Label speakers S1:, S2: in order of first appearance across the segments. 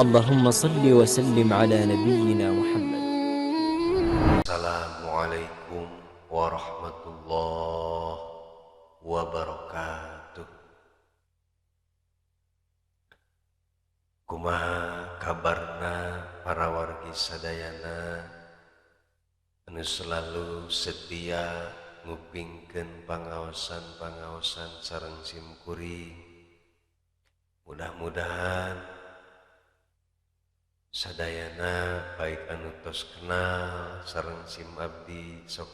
S1: اللهم صل وسلم على نبينا محمد.
S2: Assalamualaikum warahmatullahi wabarakatuh. Kumaha kabarna para wargi sadayana anu selalu setia ngupingkeun pangaosan-pangaosan sareng simkuring. Mudah-mudahan sadayana baik anu tos kenal sareng sim abdi sok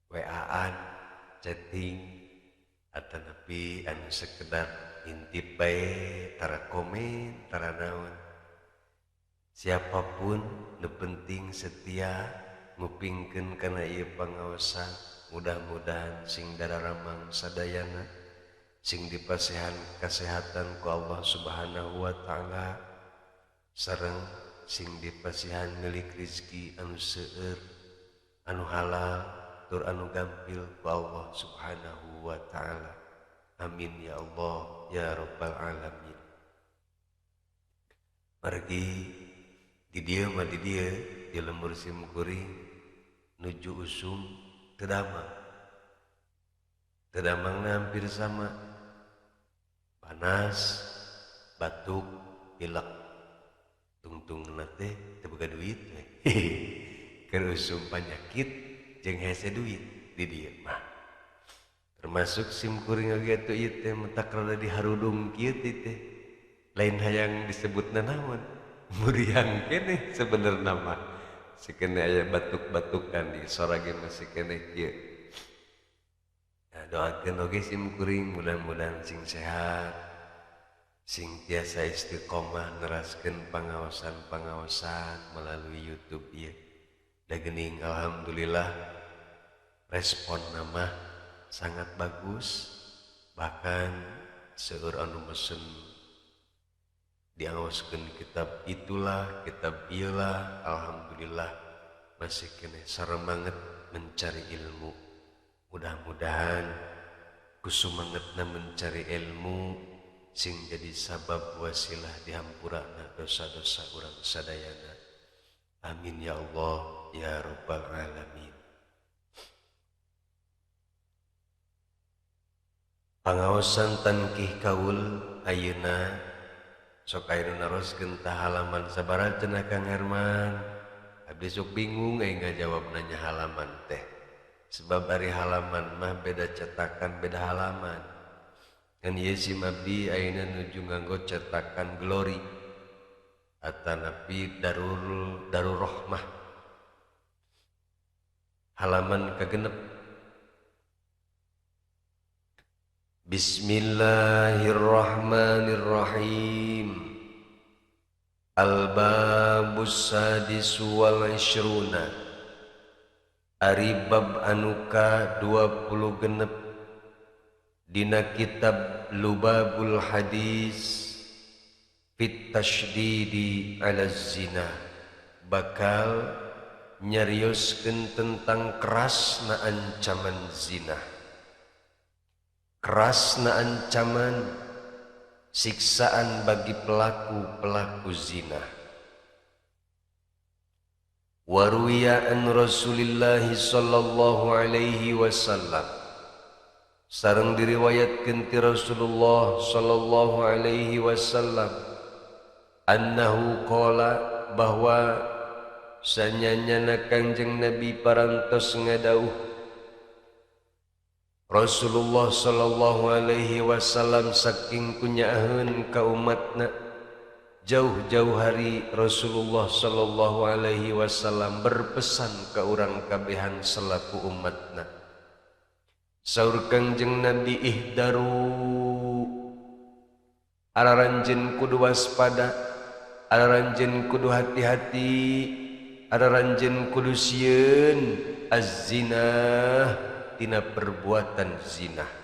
S2: WA-an, chatting, atanapi anu sekedar intip bae tara komen tara naon. Siapapun nu penting setia ngupingkeun kana ieu pangaosan, mudah-mudahan sing dararamang sadayana sing dipasehan kasehatan ku Allah Subhanahu wa taala sareng sing dipasihan milik rizki anu seueur anu halal tur anu gampil ku Allah Subhanahu wa taala. Amin ya Allah ya rabbal alamin. Margi di dieu mah di dieu di lembur simkuring nuju usum teu damang hampir sama, panas, batuk, pilek, tungtung nate teu boga duit keur usum penyakit jeung hese duit di dieu mah. Termasuk simkuring oge atuh ieu teh mentak rada diharudung kieu teh lain hayang disebutna naon muriang keneh sebenarna mah sikene aya batuk-batukan di sorage masih keneh kieu. Nah, doakeun oge simkuring mudah-mudahan sing sehat, sing tiasa istiqomah neraskeun pangaosan-pangaosan melalui YouTube ieu. Da geuning alhamdulillah respon nama sangat bagus, bahkan seueur anu mesen diaoskeun kitab itulah kitab ieulah, alhamdulillah masih kene saremanget mencari ilmu. Mudah-mudahan kusumangetna mencari ilmu sing jadi sabab wasilah dihampurana dosa-dosa urang sadayana. Amin ya Allah ya rabbal alamin. Pangaosan tankih kaul ayeuna sok ayeuna naroskeun ta halaman sabaraha cenah Kang Herman. Abdi sok bingung ngajawab nanya halaman teh. Sebab ari halaman mah beda cetakan beda halaman. Kan ieu si abdi ayeuna nuju nganggo cetakan Glory atanapi Darul Rahmah. Halaman kagenep. Bismillahirrahmanirrahim. Al-babus sadis wal ishruna. Ari bab anuka 20 genep dina kitab Lubabul Hadis fit tasydidi ala zina, bakal nyarioskeun tentang kerasna ancaman zina, kerasna ancaman siksaan bagi pelaku zina. Waruya an Rasulillah sallallahu alaihi wasallam, sareng diriwayatkeun ti Rasulullah sallallahu alaihi wasallam, annahu qala, bahwa sanyanyana Kangjeng Nabi parantos ngadauh. Rasulullah sallallahu alaihi wasallam saking kunyaeun ka umatna, jauh-jauh hari Rasulullah sallallahu alaihi wasallam berpesan ka urang kabehan selaku umatna. Saur Kangjeng Nabi, ihdaru, araranjeun kudu waspada, araranjeun kudu hati-hati, araranjeun kudu sieun az-zina, tina perbuatan zina.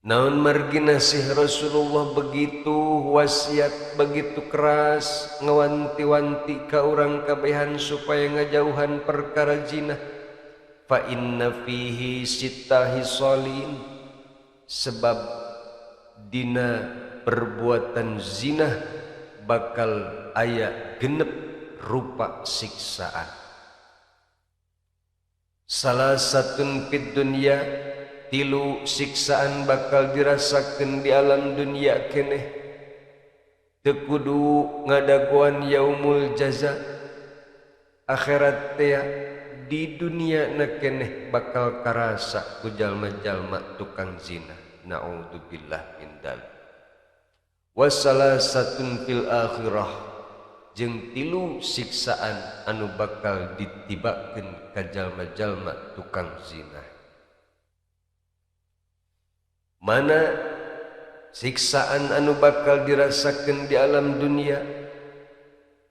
S2: Naon margi nasih Rasulullah begitu wasiat begitu keras ngawanti-wanti ka urang kabehan supaya ngajauhan perkara zina. Fa inna fihi sitta hisalin, sebab dina perbuatan zina bakal aya genep rupa siksaan. Salah satun fid dunya, tilu siksaan bakal dirasakeun di alam dunia keneh. Teu kudu ngadaguan yaumul jaza, akhirat teh di dunia na keneh bakal karasa ku jalma-jalma tukang zina. Naudzubillah min dzalik. Wasalasatun fil akhirah, jeung tilu siksaan anu bakal ditibakeun ka jalma-jalma tukang zina. Mana siksaan anu bakal dirasakeun di alam dunia?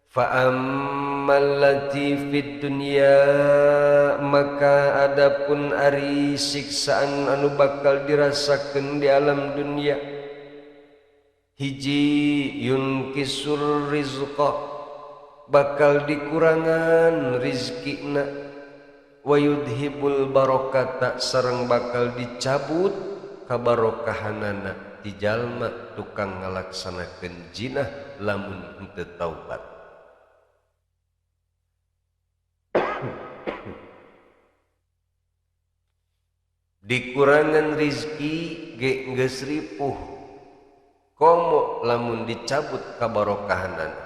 S2: Fa ammal lati fid dunya, maka adapun ari siksaan anu bakal dirasakeun di alam dunia, hiji yunkisur rizqa, bakal dikurangan rizkina, wa yudhibul barokata, sareng bakal dicabut kabarokahanana ti jalma tukang ngalaksanakeun jinah lamun henteu taubat. Dikurangan rizki ge geus ripuh, komo lamun dicabut kabarokahanana.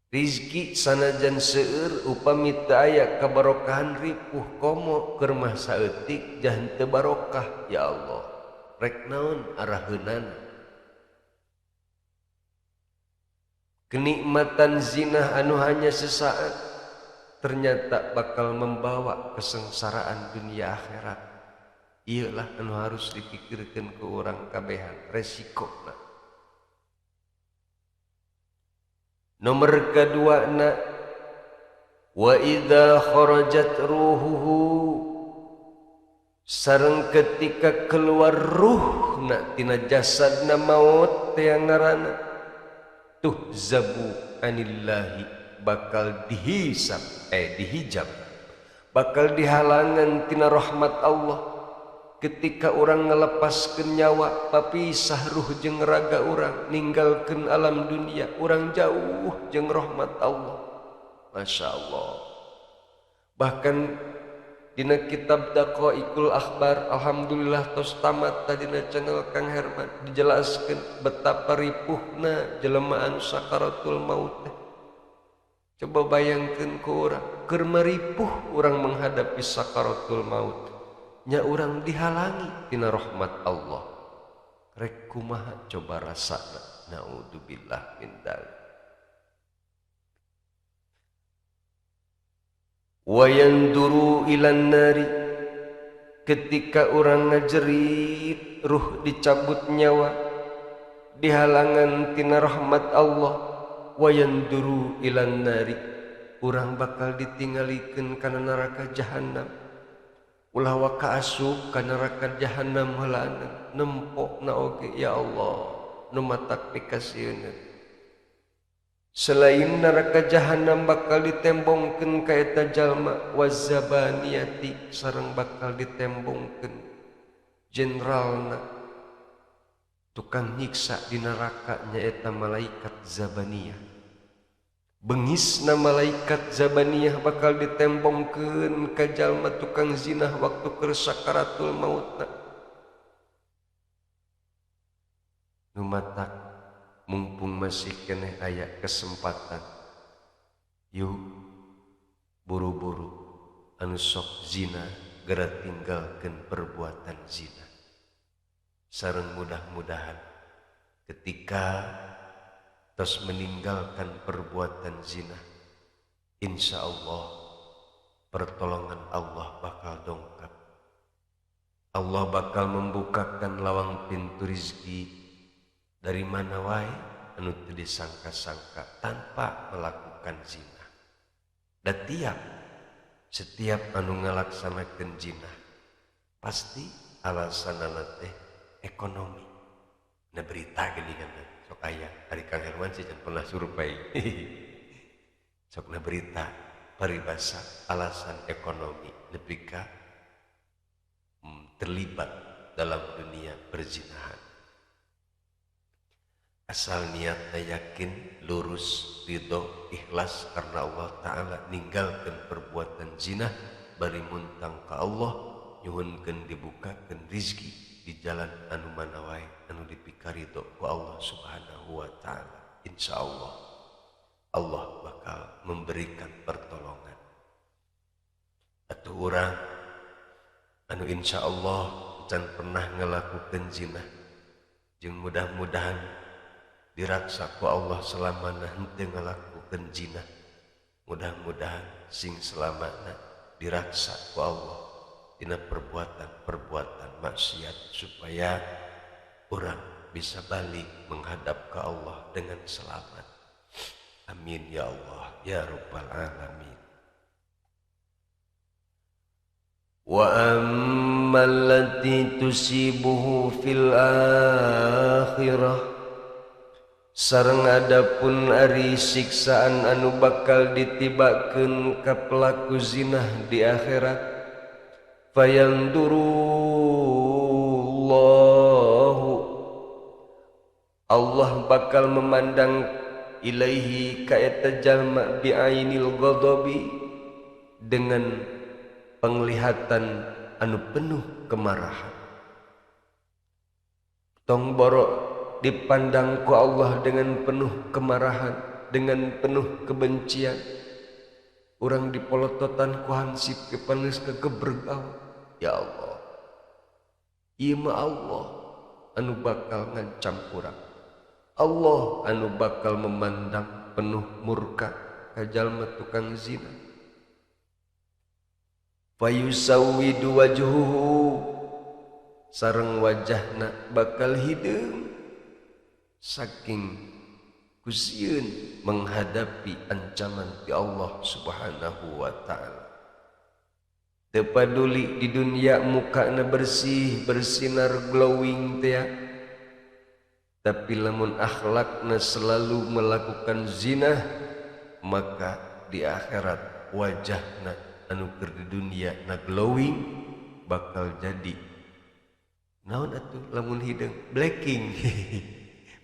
S2: Rizki sanajan seueur upami teu aya kabarokahan ripuh, komo keur mah saeutik jah teu barokah. Ya Allah, rek naon araheunana? Kenikmatan zina anu hanya sesaat ternyata bakal membawa kesengsaraan dunia akhirat. Iyalah anu harus dipikirkeun ku urang kabehan resikona. Nomor kedua na, wa idza kharajat ruhuhu, sareng ketika keluar ruhna tina jasadna maut teh ngaranna tuhzabu anillahi, bakal dihisab dihijab, bakal dihalangan tina rahmat Allah. Ketika orang ngelepaskeun nyawa, papisah ruh jeung raga urang, ninggalkeun alam dunia, urang jauh jeung rahmat Allah. Masya Allah. Bahkan dina kitab Daqaiqul Akhbar, alhamdulillah tos tamat tadina channel Kang Herman, dijelaskeun betapa ripuhna jelema anu sakaratul maut. Coba bayangkeun ku urang, keur maripuh urang menghadapi sakaratul maut, nya urang dihalangi tina rahmat Allah. Rek kumaha coba rasana? Naudzubillah min dzalik. Wa yanduru ilan nari, ketika urang ngajerit ruh dicabut nyawa, dihalangan tina rahmat Allah. Wa yanduru ilan nari, urang bakal ditinggalikeun kana neraka jahanam. Ulah wa kaasup ka neraka jahanam heulana, nempokna oge ya Allah nu matak pikasieun. Selain neraka jahanam bakal ditembongkeun ka eta jalma wazabaniyati, sareng bakal ditembongkeun jenderalna tukang nyiksa di neraka nyaeta malaikat zabaniyah. Bengisna malaikat zabaniyah bakal ditembongkeun ka jalma tukang zinah waktu keur sakaratul mautna. Nu matak mumpung masih keneh aya kesempatan, yuk buru-buru anu sok zina geura tinggalkeun perbuatan zina. Sareng mudah-mudahan ketika tos meninggalkan perbuatan zina, insya Allah pertolongan Allah bakal dongkap. Allah bakal membukakan lawang pintu rizki dari mana wae anu teu disangka-sangka tanpa melakukan zina. Dan setiap anu ngalaksanakeun zina pasti alasanana teh ekonomi. Na berita gini kan sok aya ari Kang Herman sih pernah survei. Sok na berita paribasa alasan ekonomi lebih ka terlibat dalam dunia perzinahan. asal niatna yakin lurus ridho ikhlas karena Allah Ta'ala, ninggalkan perbuatan zina bari muntang ka Allah, nyuhunkeun dibukakeun rizki di jalan anu mana wae anu dipikaridho ku Allah Subhanahu wa Ta'ala. Insyaallah Allah bakal memberikan pertolongan. Atuh urang anu insyaallah can pernah ngelakukeun zina, jeung mudah-mudahan diraksa ku Allah selamana henteu ngalakukeun zina. Mudah-mudahan sing selamana diraksa ku Allah dina perbuatan-perbuatan maksiat, supaya orang bisa balik menghadap ke Allah dengan selamat. Amin ya Allah ya rabbal alamin. Wa ammal lati tusibuhu fil akhirah, sareng adapun ari siksaan anu bakal ditibakeun ka pelaku zina di akhirat, fayandurullahu, Allah bakal memandang ilaihi ka eta jalma bi'ainil ghadabi, dengan penglihatan anu penuh kemarahan. Tong borok dipandang ku Allah dengan penuh kemarahan, dengan penuh kebencian. Urang dipolototan ku hansip kepaneus kegebreg Allah. Ya Allah, ieu mah Allah anu bakal ngancam urang. Allah anu bakal memandang penuh murka ka jalma tukang zina. Fayusawwidu wajhuhu, sareng wajahna bakal hideung saking kusieun menghadapi ancaman ti Allah Subhanahu wa Ta'ala. Teu paduli di dunia mukana bersih bersinar glowing teh, tapi lamun akhlakna selalu melakukan zina, maka di akhirat wajahna anu keur di dunia na glowing bakal jadi naon atuh lamun hideung blacking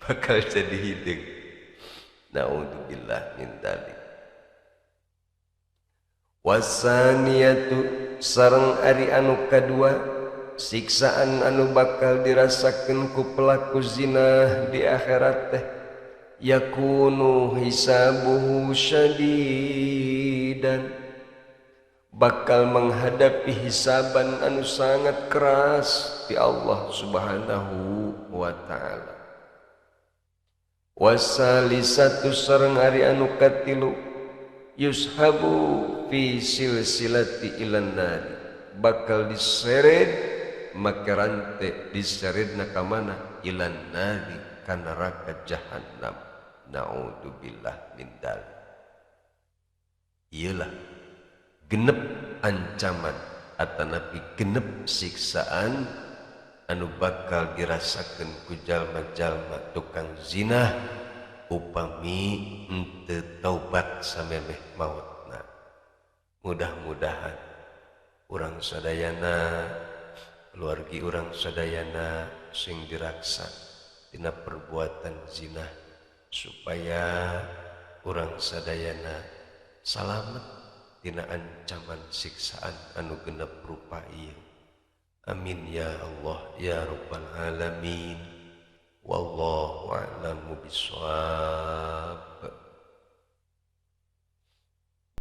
S2: bakal jadi hideung. Naudzubillah min dzalik. Wasaniyatu, sareng ari anu kadua siksaan anu bakal dirasakeun ku pelaku zina di akhirat teh, yakunu hisabuhu syadidan, bakal menghadapi hisaban anu sangat keras di Allah Subhanahu wa Ta'ala. Wasalisatu, sareng ari anu katilu yushabu fi silsilati ilan nari, bakal diseret make rante diseretna ka mana, ilan nari ka neraka jahannam. Naudzubillah min dzalik. Iyalah genep ancaman atanapi genep siksaan anu bakal dirasakeun ku jalma-jalma tukang zina upami henteu taubat samemeh mautna. Mudah-mudahan urang sadayana, keluargi urang sadayana sing diraksa dina perbuatan zina, supaya urang sadayana salamet dina ancaman siksaan anu genep rupa ieu. Amin ya Allah ya rabbal alamin. Wallahu a'lamu bissawab.